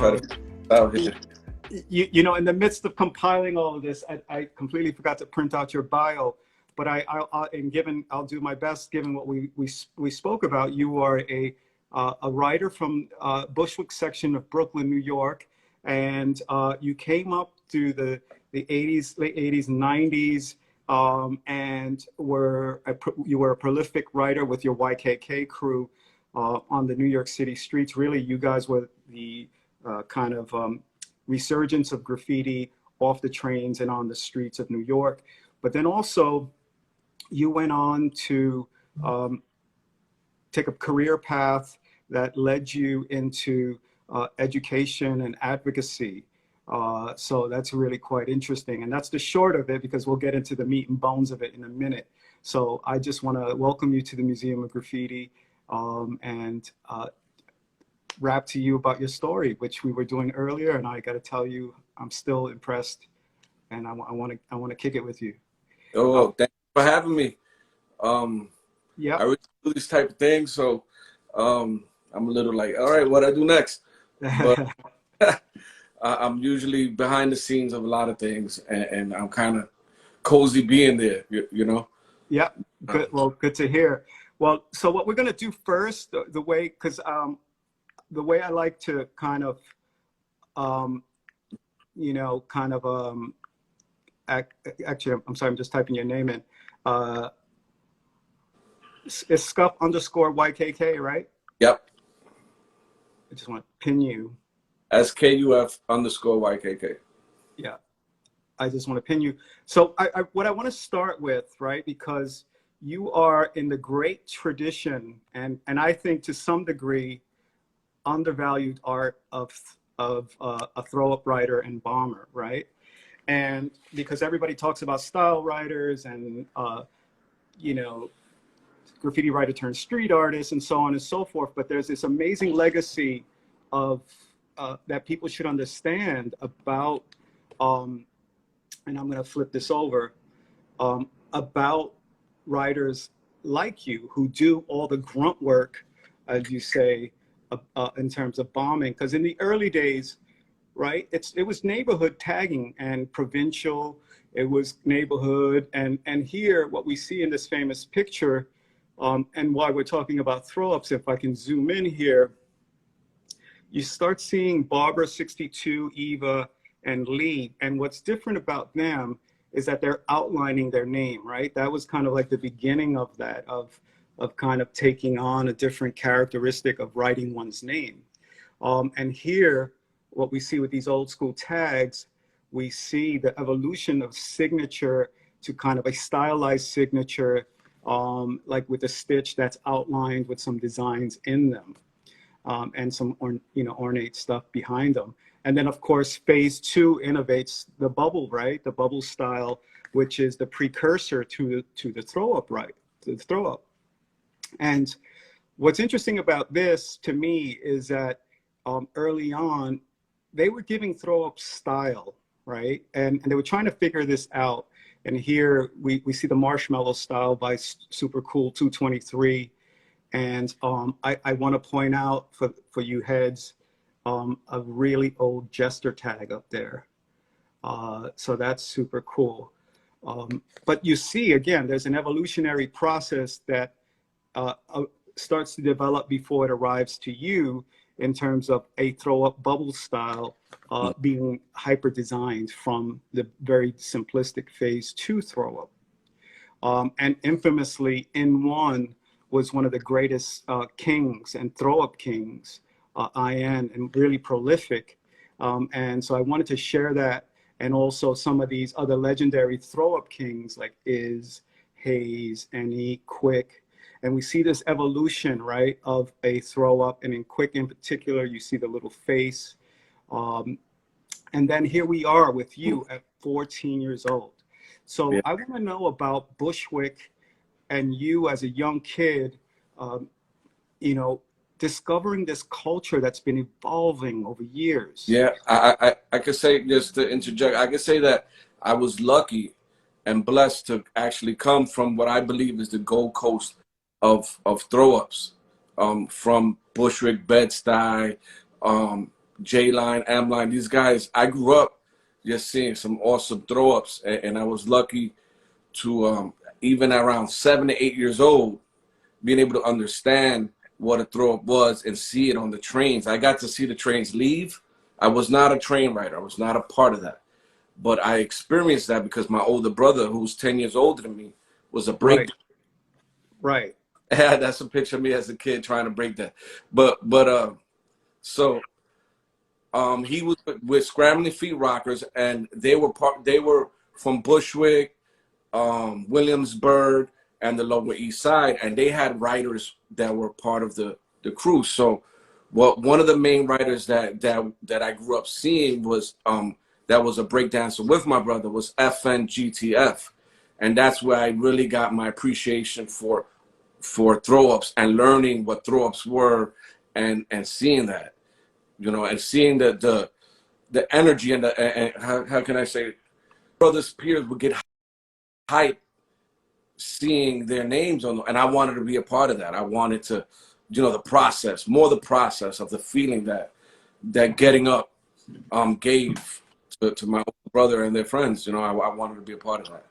try to figure it out here. You know, in the midst of compiling all of this, I completely forgot to print out your bio, but I'll do my best given what we spoke about. You are a writer from Bushwick section of Brooklyn, New York, and you came up through the 80s, late 80s and 90s, and you were a prolific writer with your YKK crew on the New York City streets. Really, you guys were the kind of resurgence of graffiti off the trains and on the streets of New York. But then also you went on to take a career path that led you into education and advocacy. So that's really quite interesting. And that's the short of it, because we'll get into the meat and bones of it in a minute. So I just want to welcome you to the Museum of Graffiti and rap to you about your story, which we were doing earlier. And I got to tell you, I'm still impressed, and I want to kick it with you. Oh, thank you for having me. Yeah, I really do these type of things, so I'm a little like, all right, what do I do next? But I'm usually behind the scenes of a lot of things, and I'm kind of cozy being there, you know? Yeah, good. Well, good to hear. Well, so what we're going to do first, the way I like to kind of, you know, kind of, actually, I'm sorry, I'm just typing your name in. It's SKUF_YKK, right? Yep. I just want to pin you. SKUF_YKK. Yeah, I just want to pin you. So what I want to start with, right, because you are in the great tradition, and I think to some degree, undervalued art of a throw-up writer and bomber, right? And because everybody talks about style writers and you know, graffiti writer turned street artist and so on and so forth, but there's this amazing legacy of that people should understand about, and I'm going to flip this over, about writers like you who do all the grunt work, as you say, in terms of bombing. Because in the early days, right, it was neighborhood tagging and provincial, it was neighborhood, and here what we see in this famous picture, and why we're talking about throw-ups, if I can zoom in here, you start seeing Barbara 62, Eva, and Lee. And what's different about them is that they're outlining their name, right? That was kind of like the beginning of that, of kind of taking on a different characteristic of writing one's name. And here, what we see with these old school tags, we see the evolution of signature to kind of a stylized signature, like with a stitch that's outlined with some designs in them, and some ornate stuff behind them. And then, of course, phase 2 innovates the bubble, right? The bubble style, which is the precursor to the throw-up, right? To the throw-up. And what's interesting about this, to me, is that early on, they were giving throw-up style, right? And they were trying to figure this out. And here we see the marshmallow style by Super Cool 223. And I want to point out for you heads, a really old Jester tag up there. So that's super cool. But you see, again, there's an evolutionary process that starts to develop before it arrives to you in terms of a throw-up bubble style being hyper designed from the very simplistic phase 2 throw-up. And infamously, In1 was one of the greatest kings and throw-up kings, IN, and really prolific. And so I wanted to share that, and also some of these other legendary throw-up kings like Hayes, NE, Quick. And we see this evolution, right, of a throw-up, and in Quick in particular, you see the little face. And then here we are with you at 14 years old. So yeah. I want to know about Bushwick and you as a young kid, you know, discovering this culture that's been evolving over years. Yeah, I could say, just to interject, I could say that I was lucky and blessed to actually come from what I believe is the Gold Coast of throw-ups, from Bushwick, Bed-Stuy, J Line, M Line, these guys, I grew up just seeing some awesome throw ups, and I was lucky to even around 7 to 8 years old, being able to understand what a throw up was and see it on the trains. I got to see the trains leave. I was not a train rider. I was not a part of that. But I experienced that because my older brother, who was 10 years older than me, was a break. Right. Yeah, that's a picture of me as a kid trying to break that. So he was with Scrambling Feet Rockers, and they were from Bushwick, Williamsburg, and the Lower East Side, and they had writers that were part of the crew. So, one of the main writers that I grew up seeing was that was a breakdancer with my brother was FNGTF, and that's where I really got my appreciation for throw ups and learning what throw ups were, and seeing that, and seeing the energy and how can I say, brothers peers would get hype seeing their names on, and I wanted to be a part of that. I wanted to, the process of the feeling that getting up gave to my older brother and their friends. I wanted to be a part of that.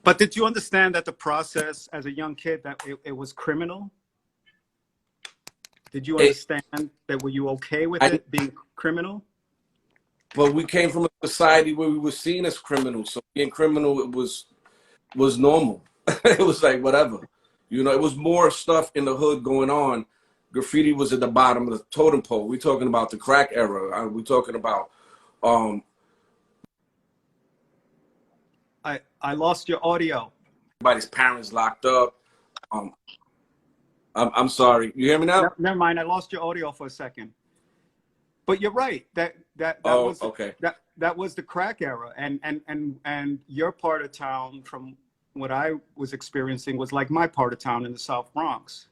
But did you understand that the process as a young kid, that it was criminal? Did you understand that? Were you okay with it being criminal? But we came from a society where we were seen as criminals. So being criminal, it was normal. It was like whatever. It was more stuff in the hood going on. Graffiti was at the bottom of the totem pole. We're talking about the crack era. We're talking about I lost your audio. Everybody's parents locked up. I'm sorry. You hear me now? Never mind. I lost your audio for a second. But you're right. That was okay. That was the crack era, and your part of town, from what I was experiencing, was like my part of town in the South Bronx.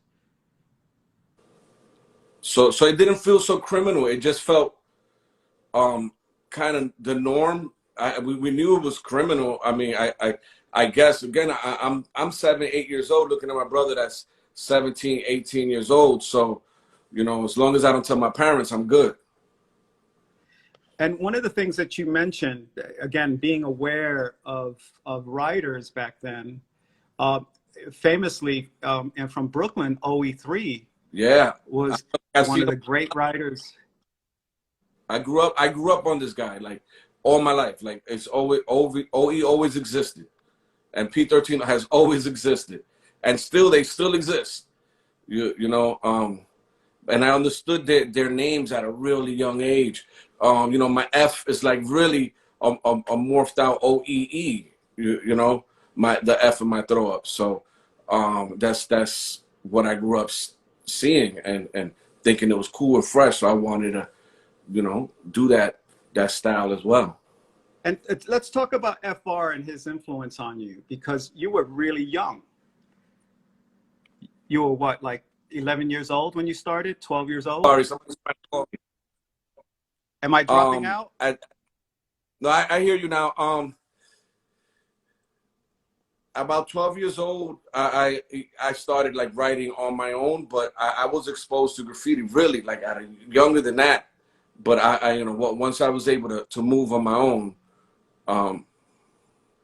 So it didn't feel so criminal. It just felt kind of the norm. We knew it was criminal. I mean, I guess again, I'm 7, 8 years old looking at my brother that's 17, 18 years old. So, as long as I don't tell my parents, I'm good. And one of the things that you mentioned, again, being aware of writers back then, famously, and from Brooklyn, OE3 was one of the great writers. I grew up on this guy, like, all my life. Like, it's always OE always existed, and P13 has always existed, and they still exist. And I understood their names at a really young age. My F is like really a morphed out OEE. The F in my throw up. So that's what I grew up seeing and thinking it was cool and fresh. So I wanted to, do that style as well. And let's talk about FR and his influence on you, because you were really young. You were what, like 11 years old when you started? 12 years old? Sorry, somebody's trying to call me. Am I dropping out? No, I hear you now. About 12 years old, I started like writing on my own, but I was exposed to graffiti really like younger than that. But once I was able to move on my own,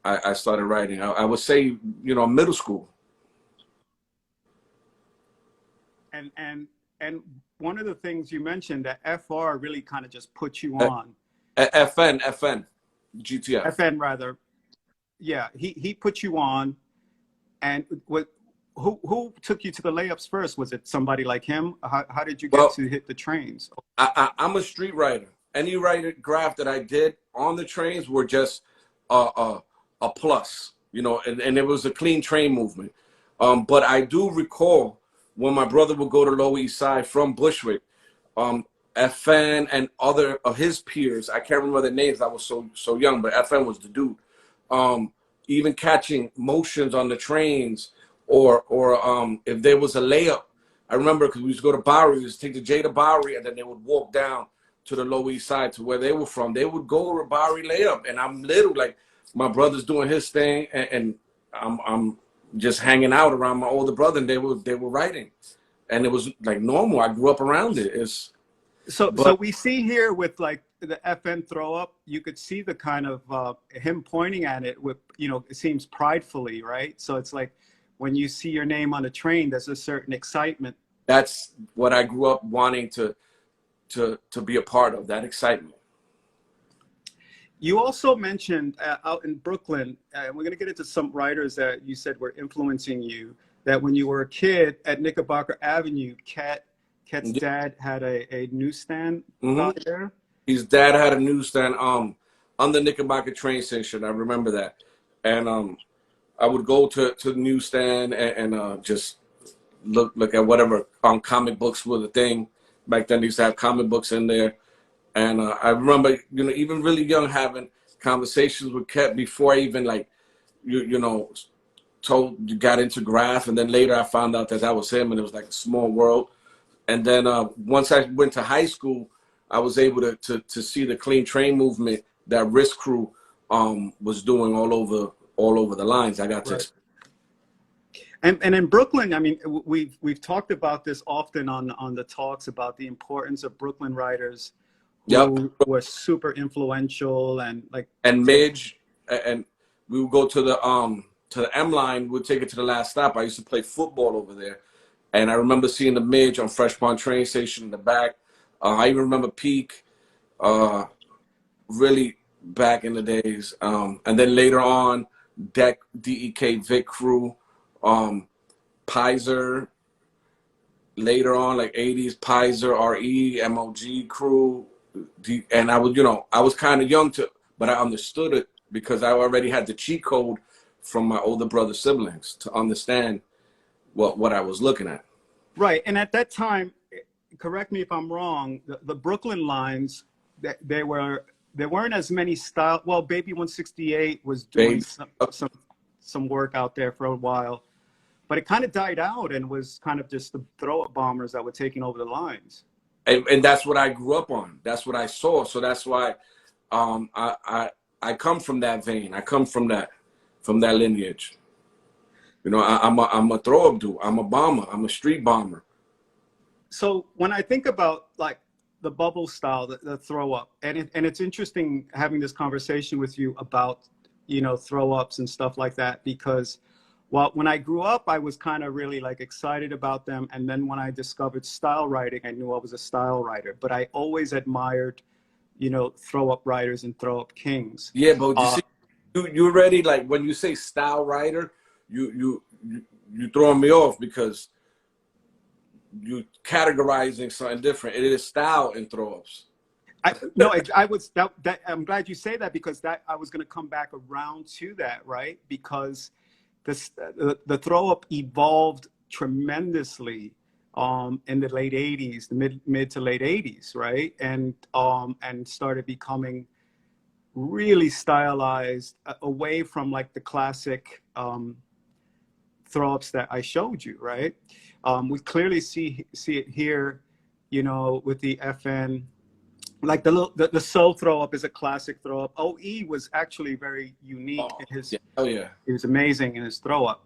I started writing. I would say, middle school. And one of the things you mentioned, that FR really kind of just put you on. FN, GTF. FN rather. Yeah, he put you on. And who took you to the layups first? Was it somebody like him? How did you get to hit the trains? I'm a street writer. Any graph that I did on the trains were just a plus, and it was a clean train movement. But I do recall when my brother would go to Lower East Side from Bushwick, FN and other of his peers, I can't remember their names, I was so young, but FN was the dude. Even catching motions on the trains, or if there was a layup, I remember because we used to go to Bowery, we used to take the J to Bowery, and then they would walk down to the Lower East Side to where they were from. They would go to a Bowery layup, and I'm little, like my brother's doing his thing, and I'm just hanging out around my older brother, and they were writing, and it was like normal. I grew up around it. So we see here with like the FN throw up, you could see the kind of him pointing at it with, it seems pridefully, right? So it's like when you see your name on a train, there's a certain excitement. That's what I grew up wanting to be a part of, that excitement. You also mentioned out in Brooklyn, and we're going to get into some writers that you said were influencing you, that when you were a kid at Knickerbocker Avenue, Ket's dad had a newsstand out there. His dad had a newsstand on the Knickerbocker train station. I remember that. And I would go to the newsstand and just look at whatever comic books were the thing. Back then, they used to have comic books in there. And I remember, even really young, having conversations with Ket before I even got into graph. And then later I found out that was him, and it was like a small world. And then once I went to high school, I was able to see the clean train movement that Risk Crew was doing all over the lines. I got to. And in Brooklyn, I mean, we've talked about this often on the talks about the importance of Brooklyn writers who were super influential and Midge, and we would go to the M line. We'd take it to the last stop. I used to play football over there, and I remember seeing the Midge on Fresh Pond train station in the back. I even remember Peak, really back in the days, and then later on, DEK Vic Crew, Pizer. Later on, like 80s, Pizer, RE, MOG Crew. And I was kind of young but I understood it because I already had the cheat code from my older brother siblings to understand what I was looking at. Right. And at that time, correct me if I'm wrong, the Brooklyn lines, there weren't as many style. Well, Baby 168 was doing some work out there for a while, but it kind of died out and was kind of just the throw-up bombers that were taking over the lines. And that's what I grew up on. That's what I saw. So that's why I come from that vein. I come from that lineage. I'm a throw-up dude. I'm a bomber. I'm a street bomber. So when I think about like the bubble style, the throw-up, and it's interesting having this conversation with you about throw-ups and stuff like that, because when I grew up, I was kind of really like excited about them. And then when I discovered style writing, I knew I was a style writer. But I always admired, throw-up writers and throw-up kings. Yeah, but you already, like, when you say style writer, you throwing me off because you categorizing something different. It is style in throw-ups. I'm glad you say that, because I was going to come back around to that, right? Because the throw-up evolved tremendously in the late 80s, the mid to late 80s, right? And started becoming really stylized away from like the classic throw-ups that I showed you, right? We clearly see it here, with the FN. Like the soul throw up is a classic throw up. OE was actually very unique in his. Oh yeah. He was amazing in his throw up.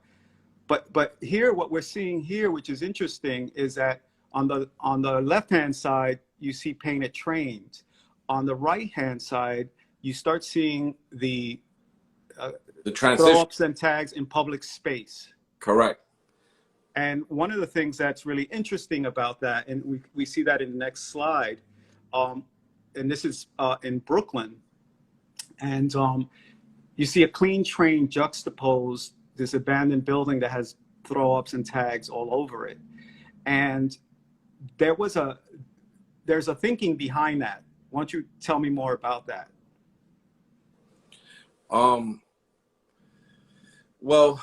But here, what we're seeing here, which is interesting, is that on the left hand side you see painted trains. On the right hand side, you start seeing the transition, throw ups and tags in public space. Correct. And one of the things that's really interesting about that, and we see that in the next slide. And this is in Brooklyn, and you see a clean train juxtaposed this abandoned building that has throw-ups and tags all over it. And there's a thinking behind that. Why don't you tell me more about that? Well,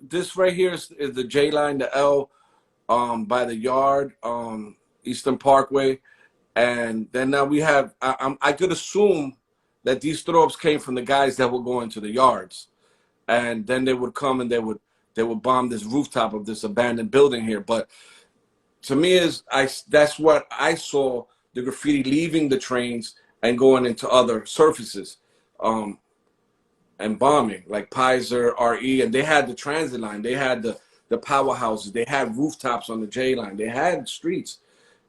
this right here is the J line, the L, by the yard, Eastern Parkway. And then now we have, I could assume that these throw-ups came from the guys that were going to the yards. And then they would come and they would bomb this rooftop of this abandoned building here. But to me, that's what I saw, the graffiti leaving the trains and going into other surfaces and bombing, like Pizer, RE. And they had the transit line. They had the powerhouses. They had rooftops on the J line. They had streets.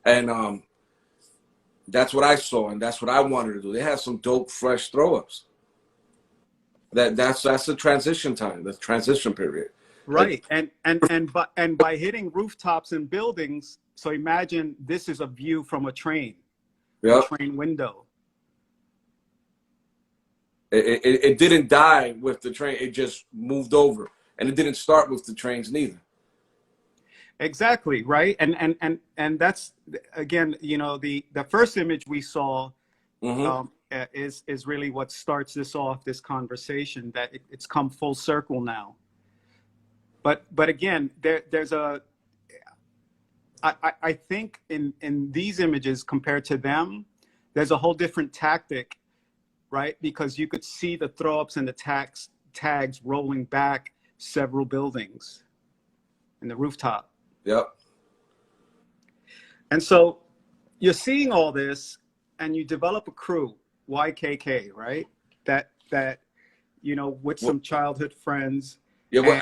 And that's what I saw, and that's what I wanted to do. They had some dope, fresh throw-ups. That's the transition time, the transition period. Right. And by hitting rooftops and buildings, so imagine this is a view from a train, a Yep. train window. It didn't die with the train. It just moved over, and it didn't start with the trains neither. Exactly. Right. And that's, again, you know, the first image we saw is really what starts this off, this conversation, that it's come full circle now. But again, there's a, I think in these images compared to them, there's a whole different tactic, right? Because you could see the throw ups and the tags rolling back several buildings in the rooftop. Yep. And so you're seeing all this and you develop a crew, YKK, right? That, you know, with some childhood friends. Yeah, well,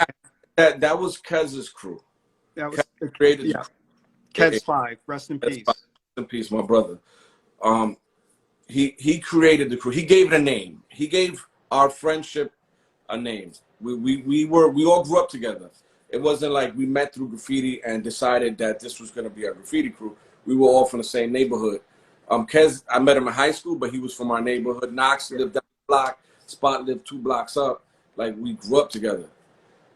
that was Kez's crew. That was Kez created, yeah. Kez 5, rest in peace. Rest in peace, my brother. He created the crew. He gave it a name. He gave our friendship a name. We all grew up together. It wasn't like we met through graffiti and decided that this was going to be our graffiti crew. We were all from the same neighborhood. Kez, I met him in high school, but he was from our neighborhood. Knox lived down the block. Spot lived 2 blocks up. Like, we grew up together.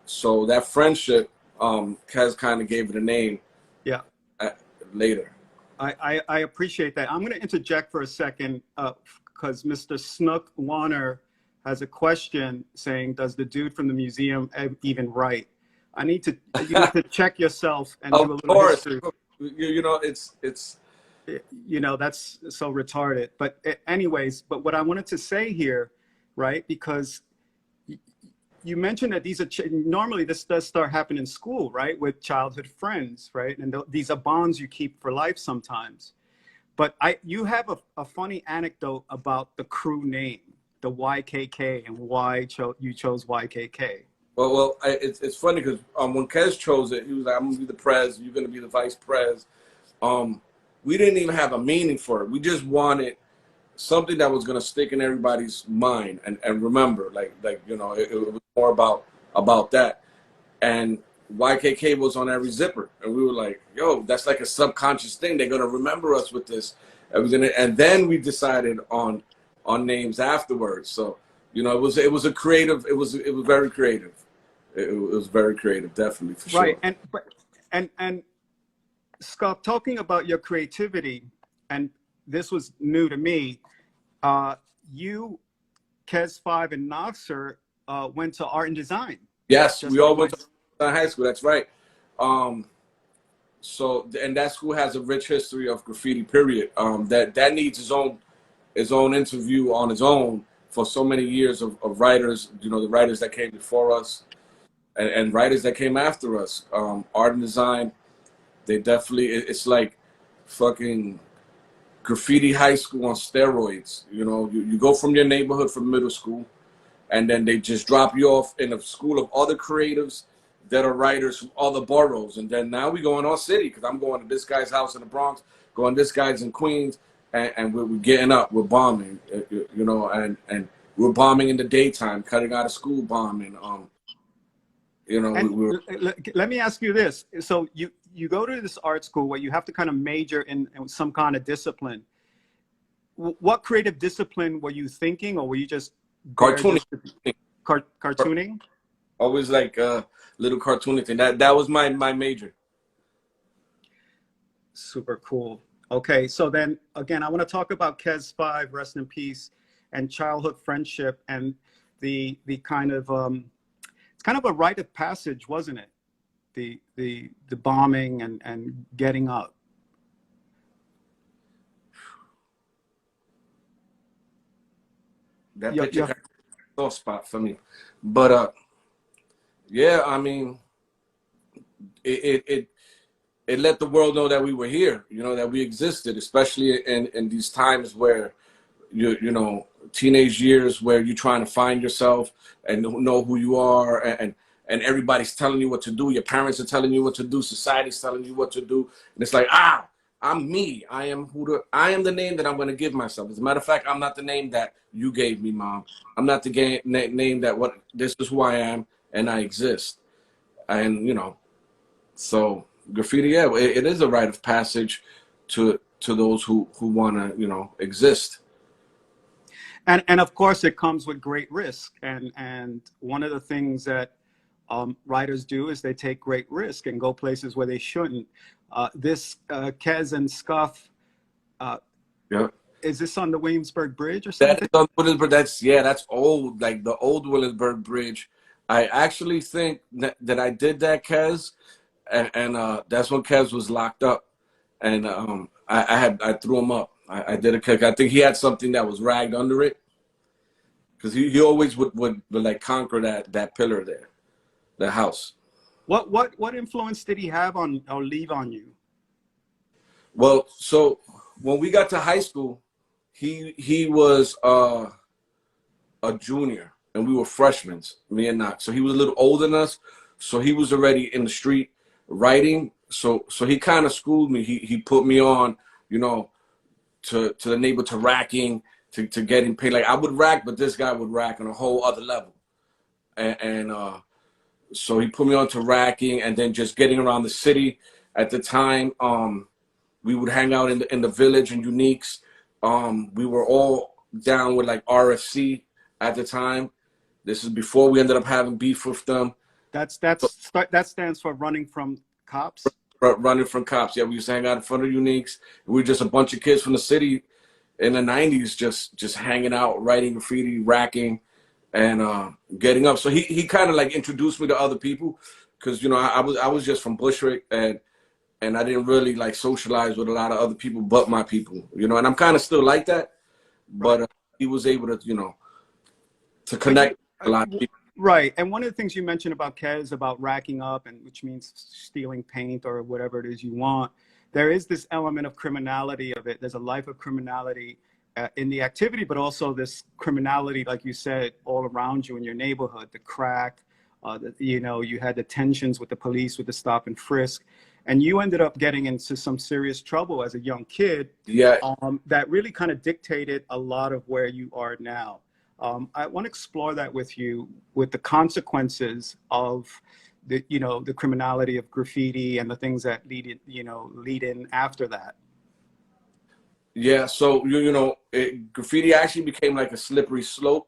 So that friendship, Kez kind of gave it a name. Yeah. Later. I appreciate that. I'm going to interject for a second because Mr. Snook Warner has a question saying, does the dude from the museum even write? You need to check yourself and do a little history. You know, it's you know, that's so retarded. But anyways, but what I wanted to say here, right, because you mentioned that these are normally this does start happening in school, right, with childhood friends, right, and these are bonds you keep for life sometimes. But you have a funny anecdote about the crew name, the YKK, and why you chose YKK. Well, it's funny because when Kez chose it, he was like, "I'm gonna be the prez, you're gonna be the vice prez." We didn't even have a meaning for it. We just wanted something that was gonna stick in everybody's mind and remember, like you know, it was more about that. And YKK was on every zipper, and we were like, "Yo, that's like a subconscious thing. They're gonna remember us with this." And then we decided on names afterwards. So you know, it was a creative. It was very creative. It was very creative, definitely, for sure. Right, and Scott, talking about your creativity, and this was new to me. You, Kez 5, and Noxer went to art and design. Yes, we all went to high school. That's right. So, and that school has a rich history of graffiti. Period. That needs his own interview on its own for so many years of writers. You know, the writers that came before us, and writers that came after us. Art and design. They definitely. It's like fucking graffiti high school on steroids. You know, you go from your neighborhood from middle school, and then they just drop you off in a school of other creatives that are writers from other boroughs. And then now we go in our city, because I'm going to this guy's house in the Bronx, going to this guy's in Queens, and we're getting up, we're bombing, you know, and we're bombing in the daytime, cutting out of school bombing. You know, let me ask you this. So you go to this art school where you have to kind of major in some kind of discipline. What creative discipline were you thinking, or were you just cartooning? Cartooning? Always like a little cartooning thing. That was my major. Super cool. Okay, so then again, I want to talk about Kez 5, rest in peace, and childhood friendship, and the kind of it's kind of a rite of passage, wasn't it? The bombing and getting up. That picture had a soft spot for me, but yeah, I mean, it let the world know that we were here, you know, that we existed, especially in these times where you know, teenage years where you're trying to find yourself and know who you are, and everybody's telling you what to do. Your parents are telling you what to do. Society's telling you what to do, and it's like, I'm me. I am I am the name that I'm going to give myself. As a matter of fact, I'm not the name that you gave me, Mom. I'm not the name that this is who I am and I exist. And, so graffiti, yeah, it is a rite of passage to those who want to, exist. And of course, it comes with great risk. And one of the things that writers do is they take great risk and go places where they shouldn't. This Kez and SKUF, Yeah. is this on the Williamsburg Bridge or That's something? on Williamsburg. That's old, like the old Williamsburg Bridge. I actually think that I did that, Kez, and that's when Kez was locked up, and I threw him up. I did it because I think he had something that was ragged under it, because he always would like conquer that pillar there, the house. What influence did he have on or leave on you? Well, so when we got to high school, he was a junior and we were freshmen, me and Knox. So he was a little older than us. So he was already in the street writing. So he kind of schooled me. He put me on, to the neighbor, to racking, to getting paid. Like I would rack, but this guy would rack on a whole other level. And so he put me on to racking, and then just getting around the city. At the time, we would hang out in the village and Uniques. We were all down with like RFC at the time. This is before we ended up having beef with them. That stands for running from cops. Running from cops. Yeah, we used to hang out in front of Uniques. We were just a bunch of kids from the city in the 90s, just hanging out, writing graffiti, racking, and getting up. So he kind of like introduced me to other people, because I was just from Bushwick, and I didn't really like socialize with a lot of other people but my people, and I'm kind of still like that, but he was able to connect a lot of people. Right. And one of the things you mentioned about Kez, about racking up, and which means stealing paint or whatever it is you want, there is this element of criminality of it. There's a life of criminality in the activity, but also this criminality, like you said, all around you in your neighborhood, the crack, you had the tensions with the police, with the stop and frisk. And you ended up getting into some serious trouble as a young kid. Yeah. That really kind of dictated a lot of where you are now. I want to explore that with you, with the consequences of the criminality of graffiti and the things that lead in after that. Yeah. So graffiti actually became like a slippery slope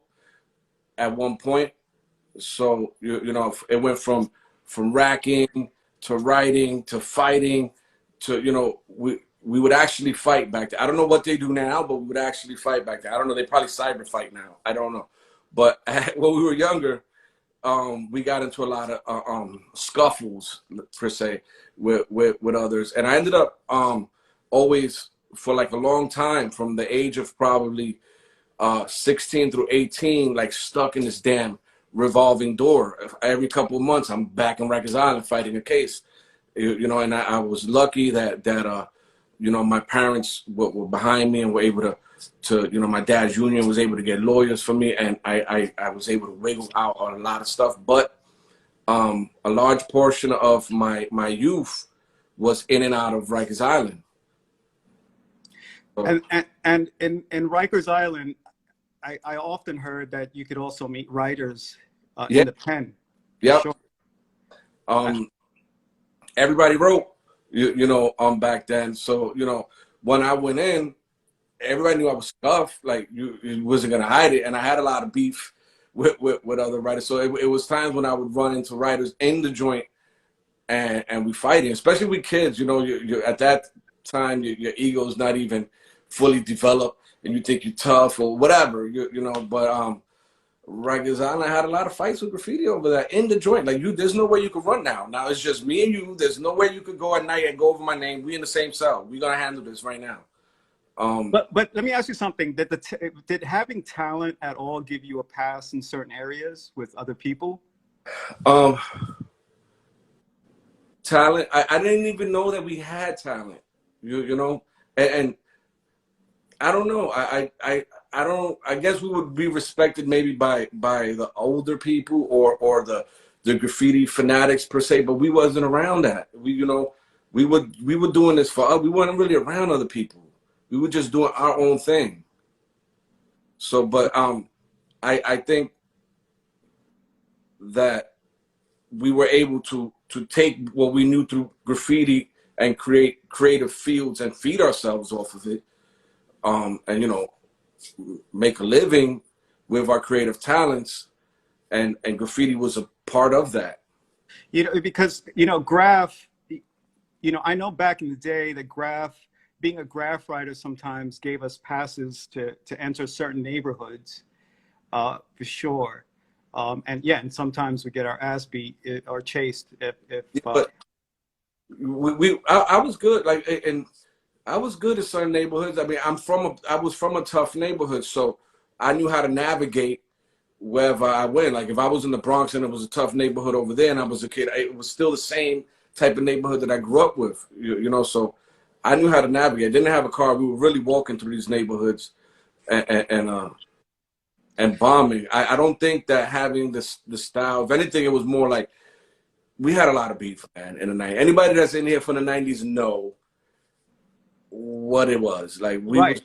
at one point. So it went from racking to writing to fighting to we would actually fight back then. I don't know what they do now, but we would actually fight back then. I don't know. They probably cyber fight now. I don't know. But when we were younger, we got into a lot of scuffles, per se, with others. And I ended up always, for like a long time, from the age of probably 16 through 18, like stuck in this damn revolving door. Every couple of months, I'm back in Rikers Island fighting a case. And I was lucky that my parents were behind me and were able to my dad's union was able to get lawyers for me, and I was able to wiggle out on a lot of stuff. But a large portion of my youth was in and out of Rikers Island. So, and in Rikers Island, I often heard that you could also meet writers in the pen. Yep. Sure. Everybody wrote. Back then. So, when I went in, everybody knew I was SKUF. Like, you wasn't going to hide it. And I had a lot of beef with other writers. So it was times when I would run into writers in the joint and we fighting, especially with kids. You're at that time, your ego's not even fully developed and you think you're tough or whatever, but Rikers Island, I had a lot of fights with graffiti over that in the joint. Like, there's no way you could run now. Now it's just me and you. There's no way you could go at night and go over my name. We in the same cell. We're gonna handle this right now. But let me ask you something. Did having talent at all give you a pass in certain areas with other people? Talent. I didn't even know that we had talent. And I don't know. I don't. I guess we would be respected maybe by the older people or the graffiti fanatics per se, but we wasn't around that. we were doing this for us. We weren't really around other people. We were just doing our own thing. So, but I think that we were able to take what we knew through graffiti and create creative fields and feed ourselves off of it, and make a living with our creative talents, and graffiti was a part of that. Because graph, I know back in the day that being a graph writer sometimes gave us passes to enter certain neighborhoods, for sure. And sometimes we get our ass beat or chased if Yeah, but I was good, like, and I was good in certain neighborhoods. I mean, I was from a tough neighborhood, so I knew how to navigate wherever I went. Like if I was in the Bronx and it was a tough neighborhood over there and I was a kid, it was still the same type of neighborhood that I grew up with, so I knew how to navigate. I didn't have a car. We were really walking through these neighborhoods and bombing. I don't think that having the style, if anything, it was more like we had a lot of beef, man, in the night. Anybody that's in here from the 90s know what it was. Like right.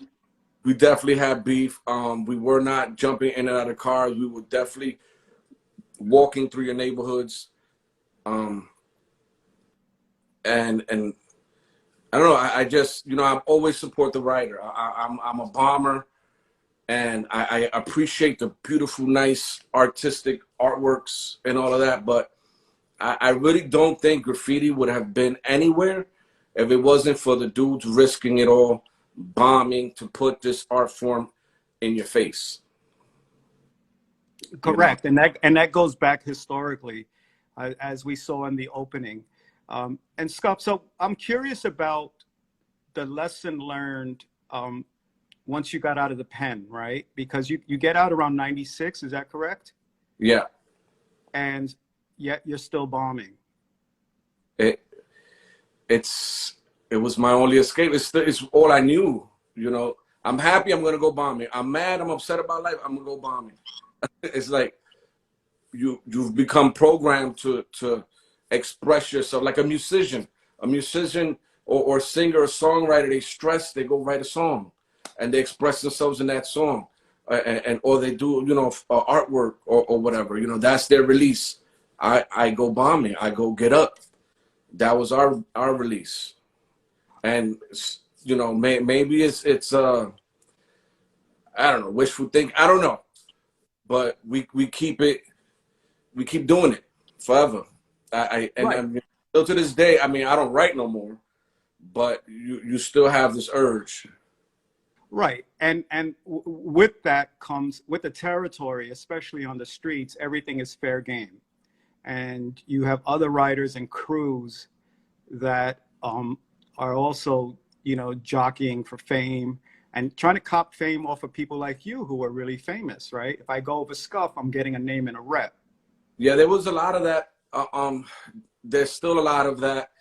we definitely had beef. We were not jumping in and out of cars. We were definitely walking through your neighborhoods. And I don't know. I just I always support the writer. I'm a bomber, and I appreciate the beautiful, nice, artistic artworks and all of that. But I really don't think graffiti would have been anywhere if it wasn't for the dudes risking it all, bombing to put this art form in your face. Correct. And that goes back historically, as we saw in the opening. And SKUF, so I'm curious about the lesson learned, once you got out of the pen, right? Because you get out around 96, is that correct? Yeah. And yet you're still bombing. It was my only escape. It's all I knew. I'm happy, I'm gonna go bombing. I'm mad, I'm upset about life, I'm gonna go bombing. It's like you've become programmed to express yourself like a musician. Or singer or songwriter, they stress, they go write a song and they express themselves in that song, and or they do artwork or whatever. That's their release. I go bombing, I go get up. That was our release. And maybe it's I don't know, wishful thinking, I don't know, but we keep doing it forever. Right. And still to this day, I mean, I don't write no more, but you still have this urge. Right. And with that comes, with the territory, especially on the streets, everything is fair game. And you have other writers and crews that are also, jockeying for fame and trying to cop fame off of people like you who are really famous, right? If I go over SKUF, I'm getting a name and a rep. Yeah, there was a lot of that. There's still a lot of that.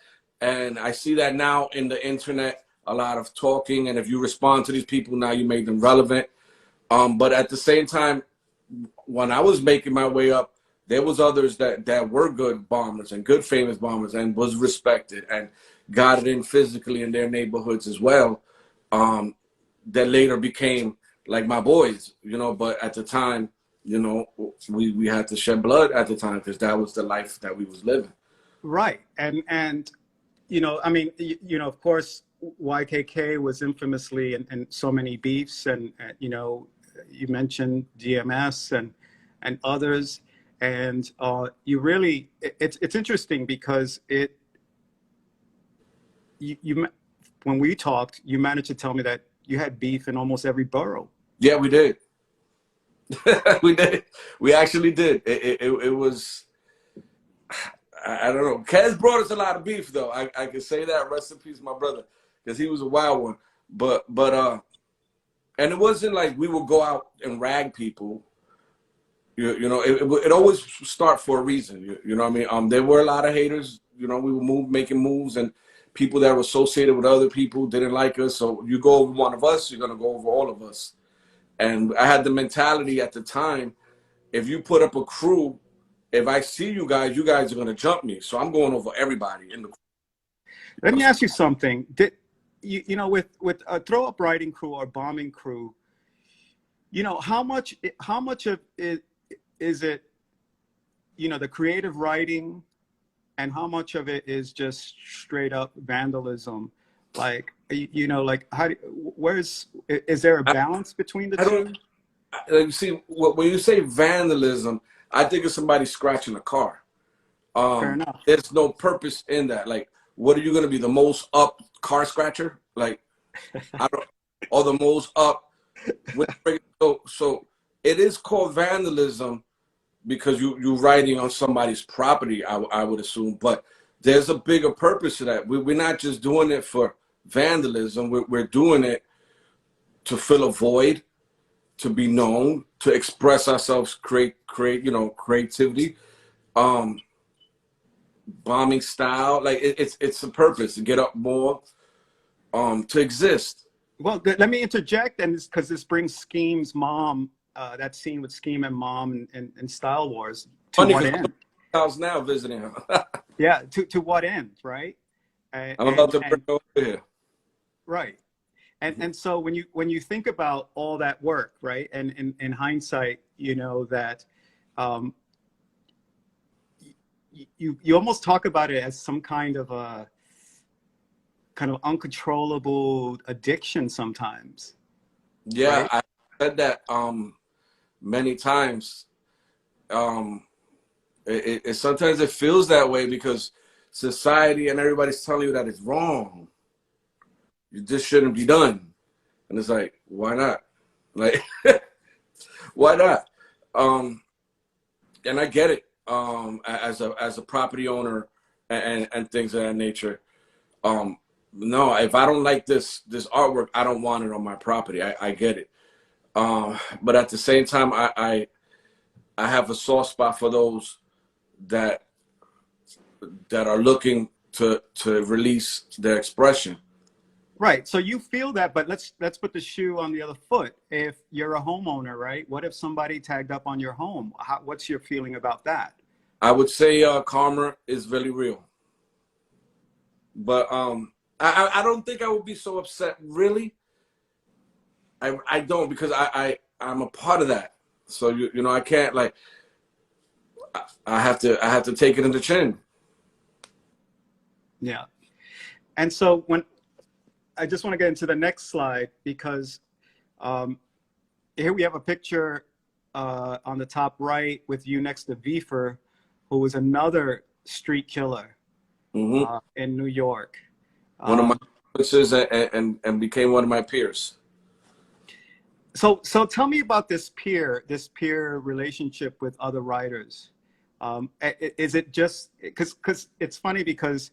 And I see that now in the internet, a lot of talking. And if you respond to these people now, you made them relevant. But at the same time, when I was making my way up, there was others that were good bombers and good famous bombers and was respected and got it in physically in their neighborhoods as well. That later became like my boys, but at the time, we had to shed blood at the time because that was the life that we was living. Right. And I mean, of course, YKK was infamously in so many beefs, and you mentioned DMS and others, and you really, it's interesting because when we talked, you managed to tell me that you had beef in almost every borough. Yeah, we did. We did. We actually did. It was, I don't know. Kez brought us a lot of beef, though. I can say that. Rest in peace, my brother, because he was a wild one. But and it wasn't like we would go out and rag people. It always start for a reason. You know what I mean? There were a lot of haters. We were making moves, and people that were associated with other people didn't like us. So you go over one of us, you're gonna go over all of us. And I had the mentality at the time: if you put up a crew, if I see you guys are gonna jump me. So I'm going over everybody in the crew. Let me ask you something. Did you know, with a throw up writing crew or bombing crew, you know, how much of it is it, you know, the creative writing, and how much of it is just straight up vandalism? Like, you know, like is there a balance between the I don't two? see when you say vandalism, I think of somebody scratching a car. Fair enough. There's no purpose in that. Like, what are you going to be, the most up car scratcher? Like, I don't, or the most up. So it is called vandalism because you're writing on somebody's property, I would assume. But there's a bigger purpose to that. We're not just doing it for vandalism. We're doing it to fill a void, to be known, to express ourselves, create, you know, creativity. Bombing style, like it's a purpose to get up more, to exist. Well, let me interject, and because this brings Scheme's mom, that scene with Scheme and mom and Style Wars, to Funny what because end? I was now visiting him. Yeah, to what end, right? I'm about to bring over here. Right. And so when you think about all that work, right, and in hindsight, you know that you almost talk about it as some kind of a uncontrollable addiction sometimes. Yeah, Right? I said that many times. Sometimes it feels that way because society and everybody's telling you that it's wrong. This shouldn't be done, and it's like, why not? Like, why not? And I get it. As a property owner and things of that nature. No, if I don't like this artwork, I don't want it on my property. I get it. But at the same time, I have a soft spot for those that are looking to release their expression. Right. So you feel that, but let's put the shoe on the other foot. If you're a homeowner, right? What if somebody tagged up on your home? What's your feeling about that? I would say karma is very real. But I don't think I would be so upset, really. I don't, because I'm a part of that. So you know, I can't, like, I have to take it in the chin. Yeah. And so when I just want to get into the next slide, because here we have a picture on the top right with you next to Vifer, who was another street killer in New York. One of my influences and became one of my peers. So tell me about this peer relationship with other writers. Is it just because it's funny, because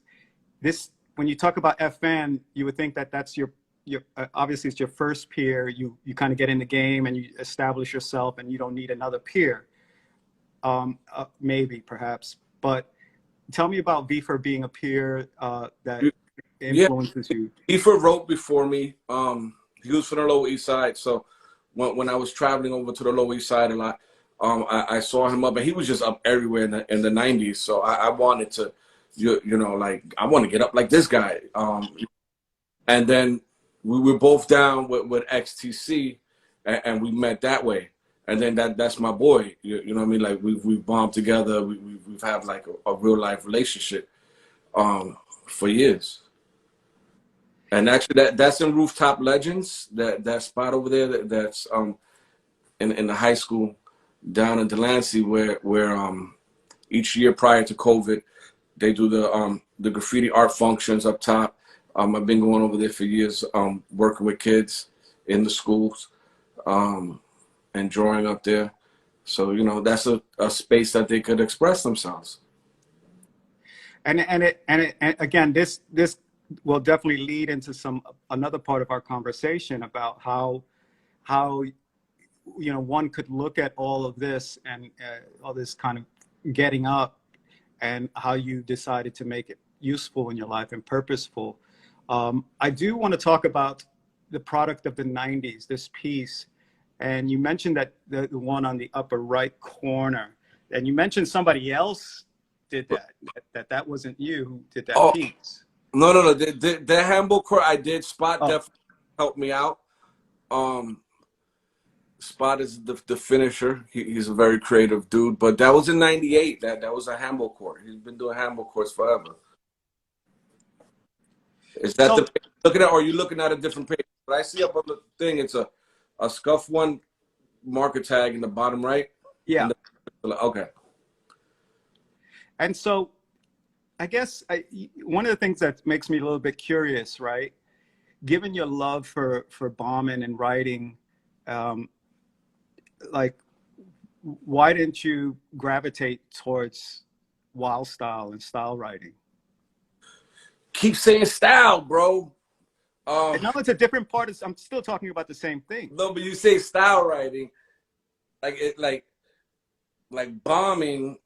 this, when you talk about FN, you would think that that's your obviously it's your first peer. You kind of get in the game and you establish yourself, and you don't need another peer. Maybe, perhaps, but tell me about Vifer being a peer that influences you. Vifer wrote before me. He was from the Lower East Side, so when I was traveling over to the Lower East Side a lot, I saw him up, and he was just up everywhere in the 90s. So I wanted to, you know, like, I want to get up like this guy. And then we were both down with XTC, and we met that way. And then that's my boy. You know what I mean? Like, we've bombed together. We've had like a real life relationship for years. And actually, that's in Rooftop Legends. That spot over there. That's in the high school down in Delancey, where each year prior to COVID, they do the graffiti art functions up top. I've been going over there for years, working with kids in the schools, and drawing up there. So, you know, that's a space that they could express themselves. And again, this will definitely lead into another part of our conversation about how you know, one could look at all of this and all this kind of getting up, and how you decided to make it useful in your life and purposeful. I do want to talk about the product of the 90s, this piece. And you mentioned that the one on the upper right corner, and you mentioned somebody else did that wasn't you who did that piece. No. The handball court I did. Spot Oh, definitely helped me out. Um, Spot is the finisher. He's a very creative dude. But that was in '98. That was a handball court. He's been doing handball courts forever. Is that the so page you're looking at, or are you looking at a different page? What I see up on the thing, it's a SKUF one marker tag in the bottom right. yeah. And okay. And so I guess one of the things that makes me a little bit curious, right? Given your love for bombing and writing, um, like, why didn't you gravitate towards wild style and style writing? Keep saying style, bro. And no, it's a different part. I'm still talking about the same thing. No, but you say style writing, like it, like bombing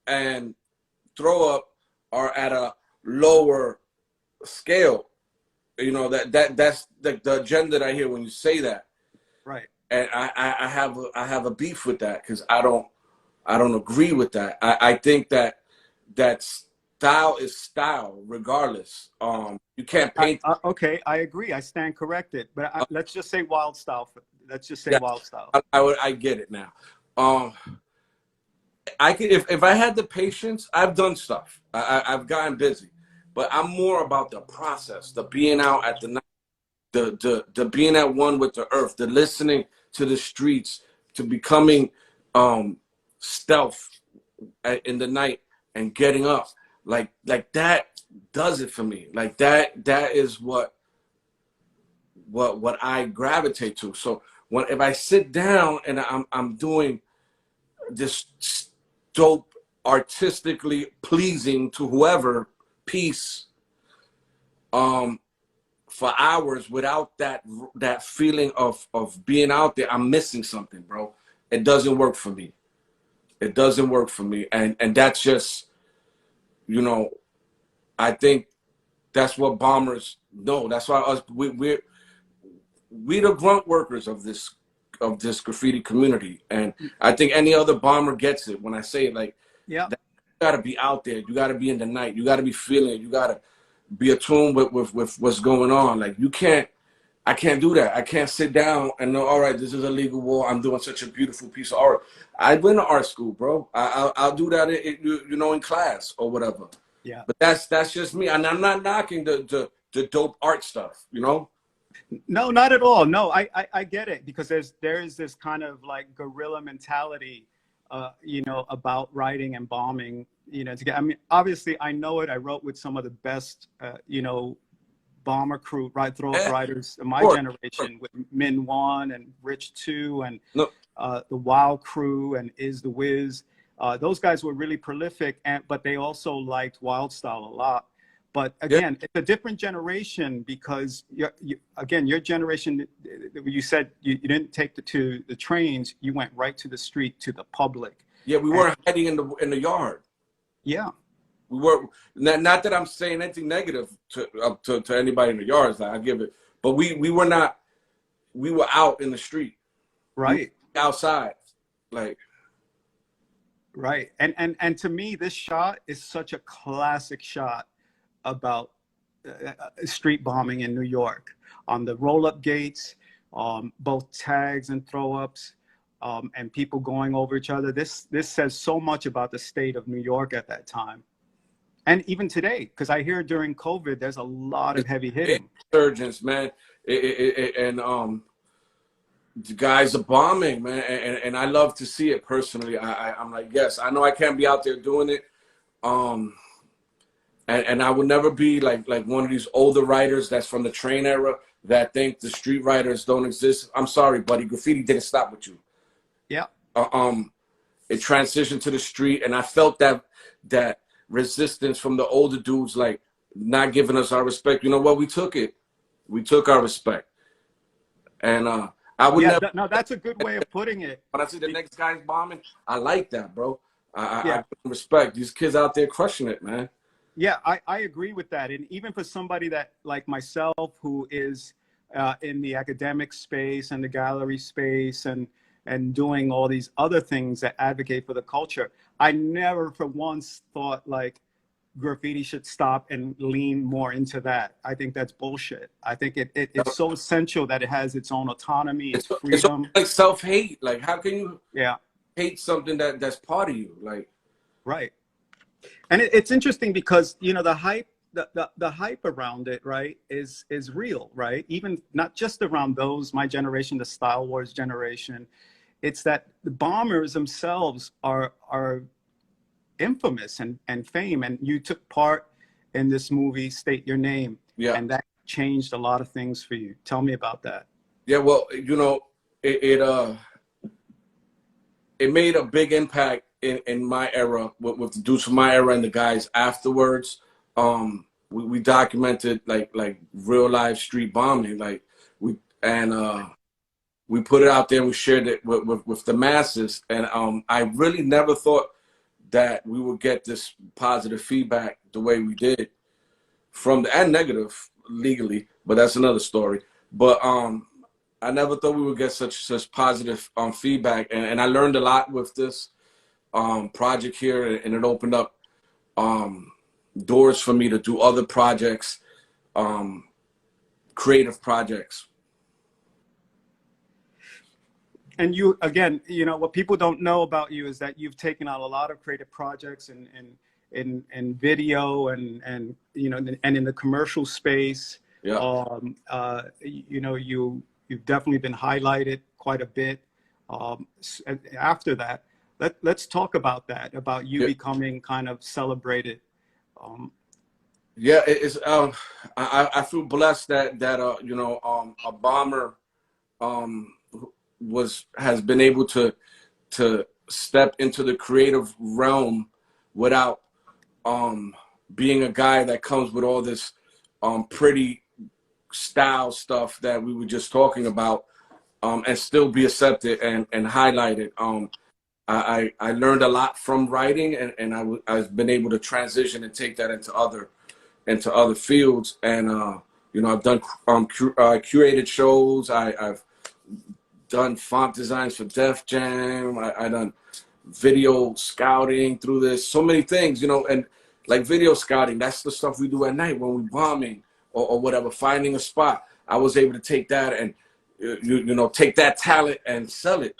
and throw up are at a lower scale. You know that's the agenda that I hear when you say that, Right. and I have a beef with that because I don't agree with that. I think that style is style regardless. You can't paint. Okay, I agree. I stand corrected. But let's just say wild style. Let's just say Yeah, wild style. I get it now. Um, I could if I had the patience, I've done stuff. I've gotten busy, but I'm more about the process, the being out at the night, the being at one with the earth, the listening to the streets, to becoming stealth in the night and getting up. Like that does it for me. Like that is what I gravitate to. So if I sit down and I'm doing this dope, artistically pleasing to whoever piece for hours without that feeling of being out there, I'm missing something, bro. It doesn't work for me. It doesn't work for me. And that's just, you know, I think that's what bombers know. That's why we the grunt workers of this graffiti community. And I think any other bomber gets it when I say it. Like, Yeah. that, you gotta be out there. You gotta be in the night. You gotta be feeling it. You gotta be attuned with what's going on. Like I can't do that. I can't sit down and know, all right, this is a legal wall. I'm doing such a beautiful piece of art. I've been to art school, bro. I'll do that, in class or whatever. Yeah. But that's just me. And I'm not knocking the dope art stuff, you know? No, not at all. No, I get it, because there is this kind of like guerrilla mentality, about writing and bombing. I mean, obviously, I know it. I wrote with some of the best, bomber crew, throw up Yeah, writers of my of generation, with Min One and Rich Two and no, the Wild Crew and Is the Wiz. Those guys were really prolific, but they also liked wild style a lot. But yeah, again, it's a different generation, because your generation, you said you didn't take the trains, you went right to the street, to the public. yeah. We And weren't hiding in the yard. yeah, We were not that I'm saying anything negative to anybody in the yards. Like, I give it, but we were not. We were out in the street. We were right, outside, like. right. And to me, this shot is such a classic shot about street bombing in New York, on the roll-up gates, both tags and throw-ups, and people going over each other. This says so much about the state of New York at that time, and even today, because I hear during COVID there's a lot of heavy hitting. Insurgents, man, and the guys are bombing, man, and I love to see it personally. I'm like, yes, I know I can't be out there doing it. And I would never be like one of these older writers that's from the train era that think the street writers don't exist. I'm sorry, buddy. Graffiti didn't stop with you. Yeah, It transitioned to the street, and I felt that resistance from the older dudes, like not giving us our respect. You know what? We took it. We took our respect, and I would yeah. never. No, that's a good way of putting it. When I see the next guy's bombing, I like that, bro. I Yeah. give them respect. These kids out there crushing it, man. Yeah, I agree with that. And even for somebody that, like myself, who is in the academic space and the gallery space, and doing all these other things that advocate for the culture, I never for once thought like graffiti should stop and lean more into that. I think that's bullshit. I think it's so essential that it has its own autonomy, its It's freedom. like self-hate. Like, how can you Yeah, hate something that's part of you? Like, right. And it's interesting because, you know, the hype, the hype around it, right, is real, right? Even not just around those, my generation, the Star Wars generation. It's that the bombers themselves are infamous and fame. And you took part in this movie, State Your Name, yeah, and that changed a lot of things for you. Tell me about that. yeah. Well, you know, it made a big impact in my era with the dudes from my era and the guys afterwards. We documented like real life street bombing, like we put it out there and we shared it with the masses. And I really never thought that we would get this positive feedback the way we did from the, and negative legally, but that's another story. But I never thought we would get such positive feedback, and I learned a lot with this project here, and it opened up doors for me to do other projects, creative projects. And you, again, you know, what people don't know about you is that you've taken on a lot of creative projects in video and you know, and in the commercial space. Yeah. You know, you've definitely been highlighted quite a bit. After that, let's talk about that, about you becoming kind of celebrated. Yeah, it's I feel blessed that you know, a bomber has been able to step into the creative realm without being a guy that comes with all this pretty style stuff that we were just talking about, and still be accepted and highlighted. I learned a lot from writing, and I've been able to transition and take that into other fields. And you know, I've done curated shows. I've done font designs for Def Jam. I done video scouting through this. So many things, you know, and like video scouting, that's the stuff we do at night when we're bombing or whatever, finding a spot. I was able to take that and, you know, take that talent and sell it.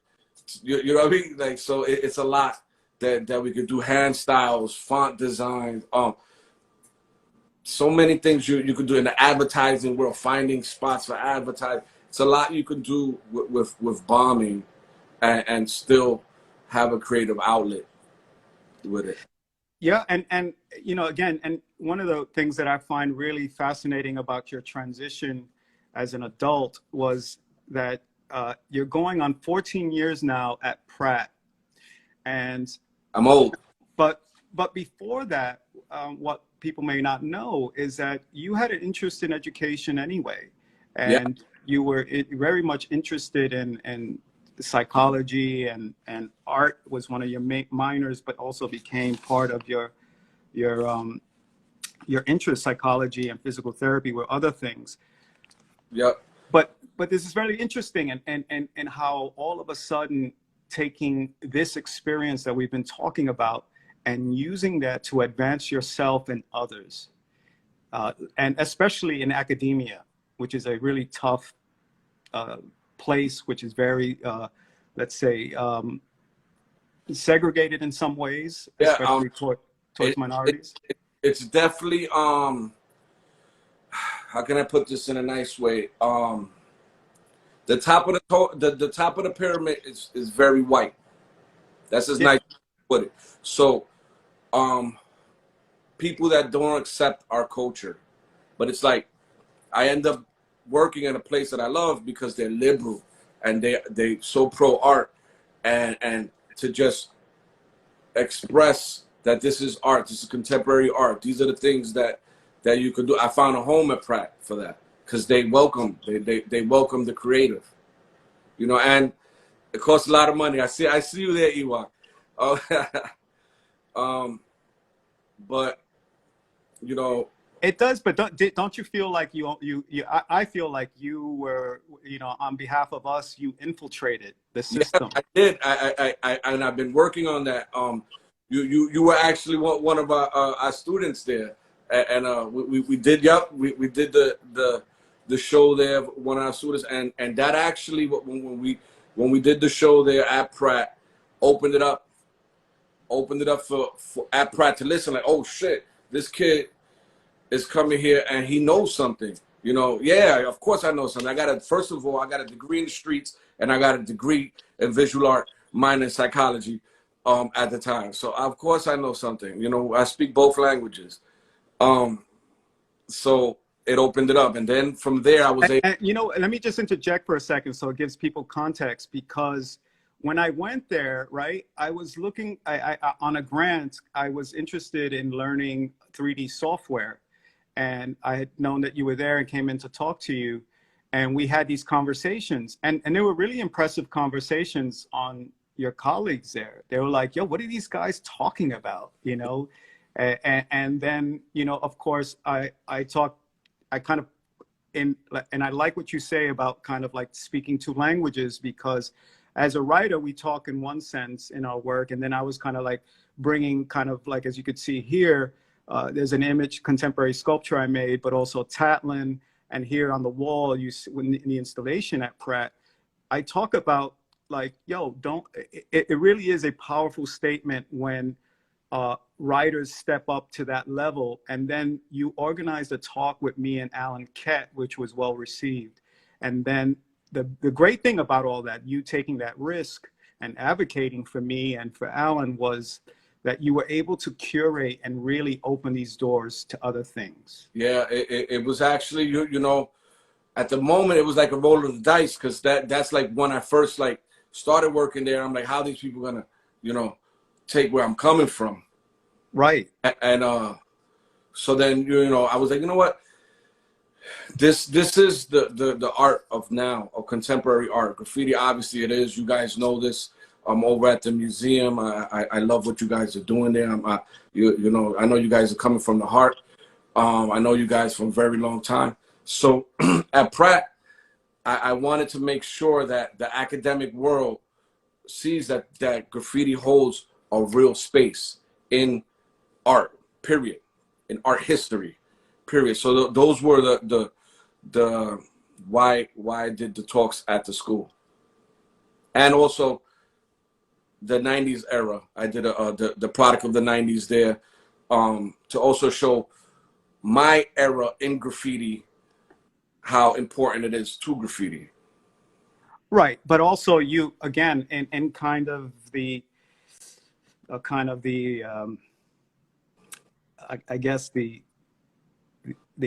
You know what I mean? Like, so it's a lot that we could do. Hand styles, font design, so many things you could do in the advertising world, finding spots for advertising. It's a lot you can do with bombing and still have a creative outlet with it. Yeah, and you know, again, and one of the things that I find really fascinating about your transition as an adult was that you're going on 14 years now at Pratt, and I'm old. But before that, what people may not know is that you had an interest in education anyway, and you were very much interested in psychology, and art was one of your minors, but also became part of your interest. Psychology and physical therapy were other things. Yep. But this is very interesting, and how all of a sudden taking this experience that we've been talking about and using that to advance yourself and others, and especially in academia, which is a really tough place, which is very, let's say, segregated in some ways, especially towards minorities. It's definitely, how can I put this in a nice way? The top of the top of the pyramid is very white. That's as nice to put it. So, people that don't accept our culture, but it's like I end up working in a place that I love because they're liberal and they so pro art, and to just express that this is art, this is contemporary art. These are the things that you can do. I found a home at Pratt for that because they welcome the creative, you know, and it costs a lot of money. I see you there, Ewok. But you know. It does, but don't you feel like I feel like you were, you know, on behalf of us, you infiltrated the system. Yeah, I did. And I've been working on that. You were actually one of our students there, and we did, yep, we did the show there, one of our students, and that actually, when we did the show there at Pratt, opened it up for at Pratt to listen, like, oh shit, this kid is coming here and he knows something. You know, yeah, of course I know something. First of all, I got a degree in the streets and I got a degree in visual art, minor in psychology at the time. So of course I know something. You know, I speak both languages. So it opened it up. And then from there I was able. And, you know, let me just interject for a second so it gives people context, because when I went there, right, I was looking on a grant. I was interested in learning 3D software. And I had known that you were there and came in to talk to you. And we had these conversations. And they were really impressive conversations on your colleagues there. They were like, yo, what are these guys talking about? You know? And then, you know, of course, I kind of, and I like what you say about kind of like speaking two languages, because as a writer, we talk in one sense in our work. And then I was kind of like bringing kind of like, as you could see here, there's an image, contemporary sculpture I made, but also Tatlin. And here on the wall, you see in the installation at Pratt, I talk about like, yo, it really is a powerful statement when writers step up to that level. And then you organized a talk with me and Alan Kett, which was well received. And then the great thing about all that, you taking that risk and advocating for me and for Alan, was that you were able to curate and really open these doors to other things. Yeah, it was actually, you know, at the moment it was like a roll of the dice, because that's like when I first like started working there. I'm like, how are these people gonna, you know, take where I'm coming from? Right. And so then, you know, I was like, you know what, this is the art of now, of contemporary art. Graffiti, obviously it is. You guys know this. I'm over at the museum. I love what you guys are doing there. You know, I know you guys are coming from the heart. I know you guys from a very long time. So at Pratt, I wanted to make sure that the academic world sees that graffiti holds a real space in art, period, in art history, period. So those were the why I did the talks at the school, and also the 90s era. I did the product of the 90s there, to also show my era in graffiti, how important it is to graffiti. Right. But also you, again, in kind of the, I guess the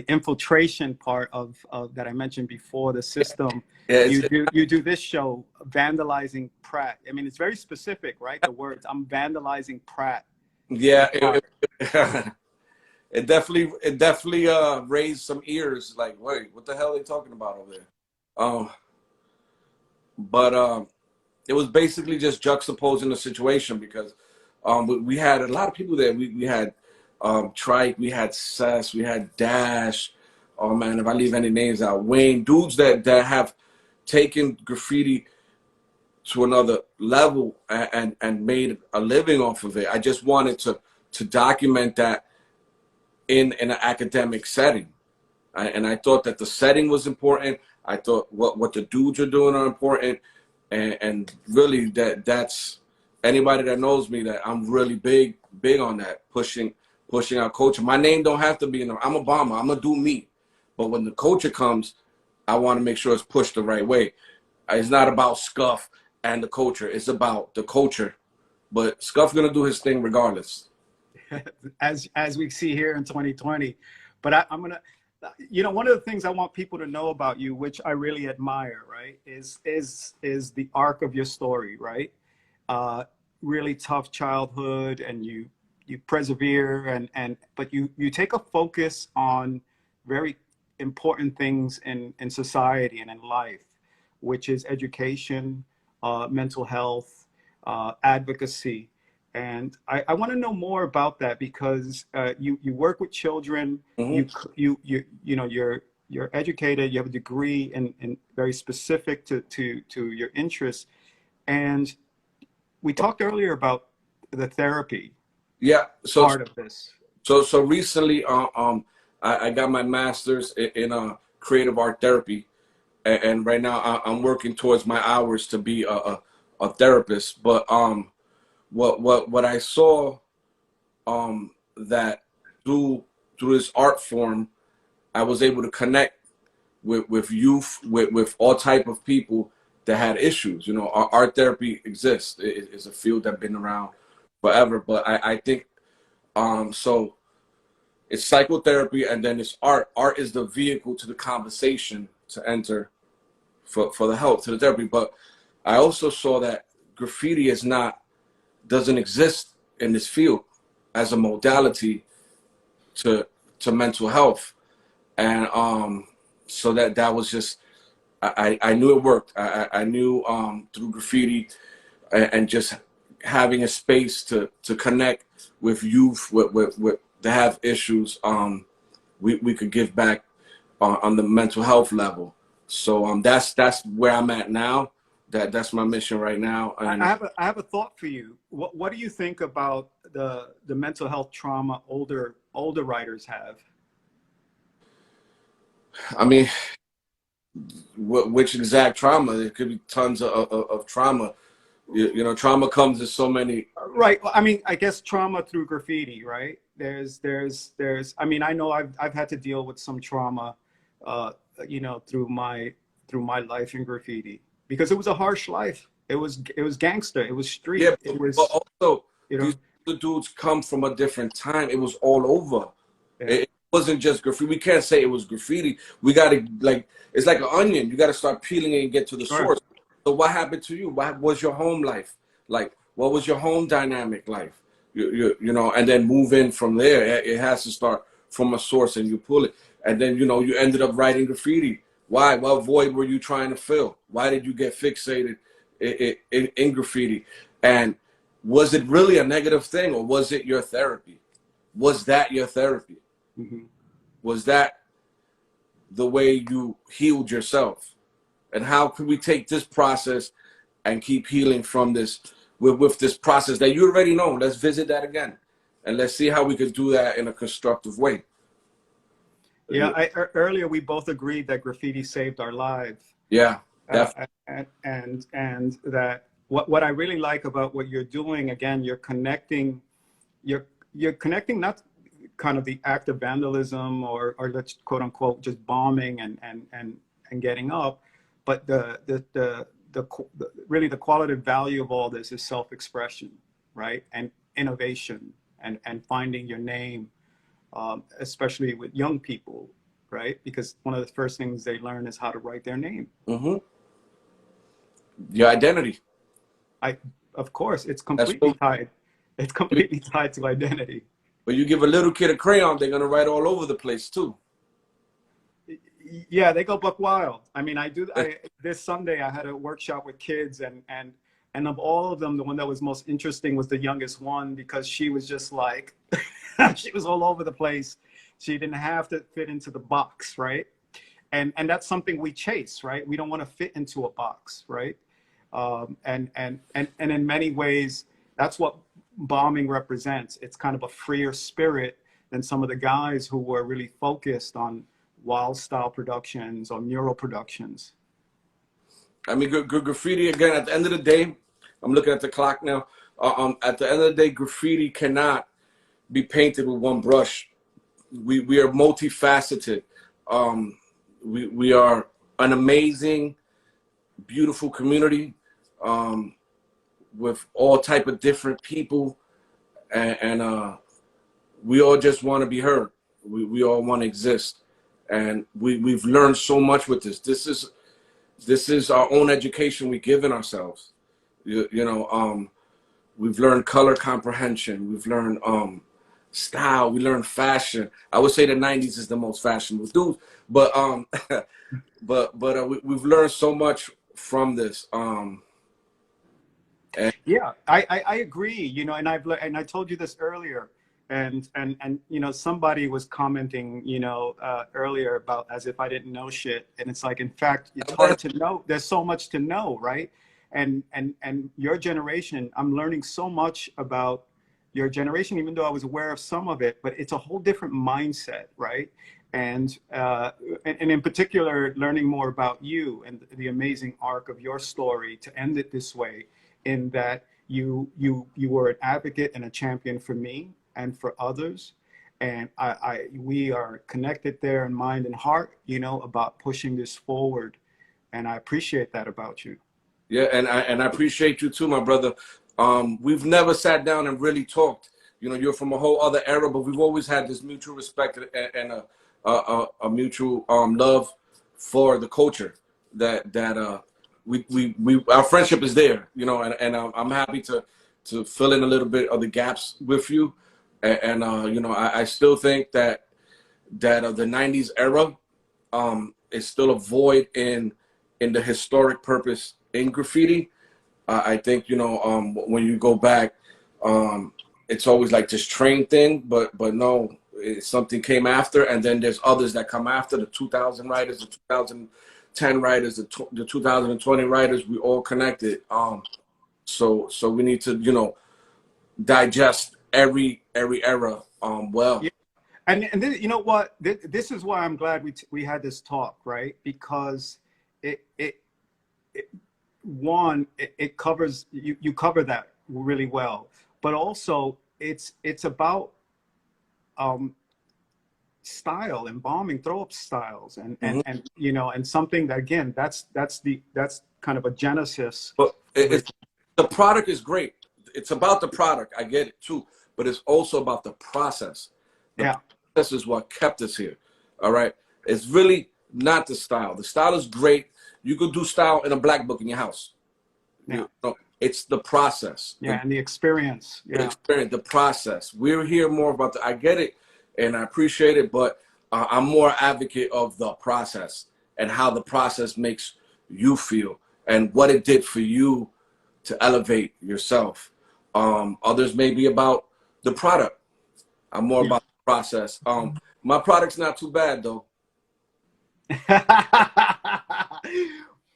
infiltration part of that I mentioned before, the system. Yeah, you do this show, vandalizing Pratt. I mean, it's very specific, right? The words, I'm vandalizing Pratt. yeah, it definitely raised some ears. Like, wait, what the hell are they talking about over there? But it was basically just juxtaposing the situation, because we had a lot of people there. We had Trike, we had Sess, we had Dash. Oh man, if I leave any names out, Wayne, dudes that have taken graffiti to another level and made a living off of it. I just wanted to document that in an academic setting. And I thought that the setting was important. I thought what the dudes are doing are important. And really that's anybody that knows me, that I'm really big on that, pushing our culture. My name don't have to be in there. I'm Obama. I'm gonna do me. But when the culture comes, I want to make sure it's pushed the right way. It's not about SKUF and the culture. It's about the culture. But SKUF's gonna do his thing regardless. As we see here in 2020. But I'm gonna, you know, one of the things I want people to know about you, which I really admire, right, is the arc of your story, right? Really tough childhood, and you persevere, but you take a focus on very important things in society and in life, which is education, mental health, advocacy. And I want to know more about that, because you work with children. Mm-hmm. You know, you're educated. You have a degree in very specific to your interests. And we talked earlier about the therapy, Yeah. So part of this? so recently, I got my master's in creative art therapy, and right now I'm working towards my hours to be a therapist. But what I saw, that through this art form, I was able to connect with youth, with all type of people that had issues. You know, art therapy exists. It's a field that's been around forever. But I think, so it's psychotherapy, and then it's art. Art is the vehicle to the conversation to enter for the help to the therapy. But I also saw that graffiti doesn't exist in this field as a modality to mental health. And so that was just, I knew it worked. I knew, through graffiti, and just having a space to connect with youth with that have issues, we could give back on the mental health level. So that's where I'm at now. That's my mission right now. And I have a thought for you. What do you think about the mental health trauma older writers have? I mean, which exact trauma? There could be tons of trauma. You know, trauma comes in so many. Right. Well, I mean, I guess trauma through graffiti, right? I mean, I know I've had to deal with some trauma, you know, through my life in graffiti, because it was a harsh life. It was gangster. It was street. Yeah, It was, but also you know, these other dudes come from a different time. It was all over. yeah. It wasn't just graffiti. We can't say it was graffiti. We got to, like, it's like an onion. You got to start peeling it and get to the Sure. source. So what happened to you? What was your home life like? What was your home dynamic like? You know, and then move in from there. It has to start from a source, and you pull it. And then, you know, you ended up writing graffiti. Why? What void were you trying to fill? Why did you get fixated in graffiti? And was it really a negative thing, or was it your therapy? Was that your therapy? Mm-hmm. Was that the way you healed yourself? And how can we take this process and keep healing from this, with this process that you already know? Let's visit that again, and let's see how we could do that in a constructive way. Yeah. Earlier we both agreed that graffiti saved our lives. Yeah, definitely. And that what I really like about what you're doing, again, you're connecting not kind of the act of vandalism, or let's quote unquote just bombing and getting up, but really the qualitative value of all this is self-expression, right? And innovation, and finding your name, especially with young people, right? Because one of the first things they learn is how to write their name. Mm-hmm. Your identity. Of course, it's That's completely tied. It's completely tied to identity. But you give a little kid a crayon, they're gonna write all over the place too. Yeah, they go buck wild. I mean, this Sunday I had a workshop with kids, and of all of them, the one that was most interesting was the youngest one, because she was just like, she was all over the place. She didn't have to fit into the box, right? And that's something we chase, right? We don't want to fit into a box, right? And in many ways, that's what bombing represents. It's kind of a freer spirit than some of the guys who were really focused on wild style productions or mural productions. I mean, graffiti, again, at the end of the day, I'm looking at the clock now. At the end of the day, graffiti cannot be painted with one brush. We are multifaceted. We are an amazing, beautiful community, with all type of different people, and we all just want to be heard. We all want to exist, and we've learned so much with this. This is our own education we've given ourselves. You know, we've learned color comprehension. We've learned style. We learned fashion. I would say the '90s is the most fashionable dudes, but we've learned so much from this. Yeah, I agree. You know, and I told you this earlier, and you know, somebody was commenting, you know, earlier about as if I didn't know shit, and it's like, in fact, it's hard to know. There's so much to know, right? And your generation, I'm learning so much about your generation, even though I was aware of some of it, but it's a whole different mindset, right? And in particular, learning more about you and the amazing arc of your story to end it this way, in that you were an advocate and a champion for me and for others. And we are connected there in mind and heart, you know, about pushing this forward. And I appreciate that about you. Yeah, and I appreciate you too, my brother. We've never sat down and really talked. You know, you're from a whole other era, but we've always had this mutual respect and a mutual love for the culture. That we our friendship is there. You know, and I'm happy to fill in a little bit of the gaps with you. And you know, I still think that the '90s era is still a void in the historic purpose in graffiti. I think, you know, when you go back, it's always like this train thing, but no, something came after, and then there's others that come after, the 2000 writers, the 2010 writers, the 2020 writers. We all connected. So we need to, you know, digest every era well. Yeah. And then, you know what? This is why I'm glad we had this talk, right? Because it covers, you cover that really well, but also it's about style, embalming, throw up styles, and you know, and something that, again, that's kind of a genesis. But the product is great. It's about the product. I get it too, but it's also about the process. The process is what kept us here. All right. It's really not the style. The style is great. You could do style in a black book in your house. Yeah. You know, it's the process. Yeah, and the experience. Yeah. The experience, the process. We're here more about I get it, and I appreciate it, but I'm more advocate of the process and how the process makes you feel and what it did for you to elevate yourself. Others may be about the product. I'm more about the process. My product's not too bad though.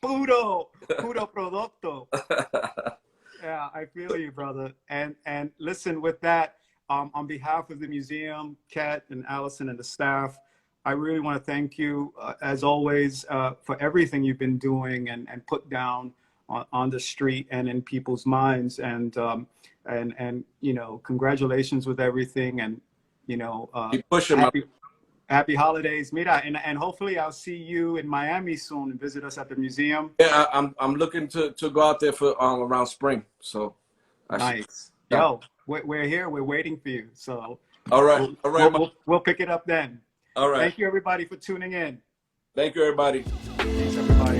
Puro producto. Yeah, I feel you, brother. And listen, with that, on behalf of the museum, Kat and Allison and the staff, I really want to thank you, as always, for everything you've been doing and put down on the street and in people's minds. And you know, congratulations with everything. And you know, keep pushing, happy holidays, Mira, and hopefully I'll see you in Miami soon and visit us at the museum. Yeah, I'm looking to go out there for around spring. So nice. Yo, we're here. We're waiting for you. So all right, we'll pick it up then. All right. Thank you, everybody, for tuning in. Thank you, everybody. Thanks, everybody.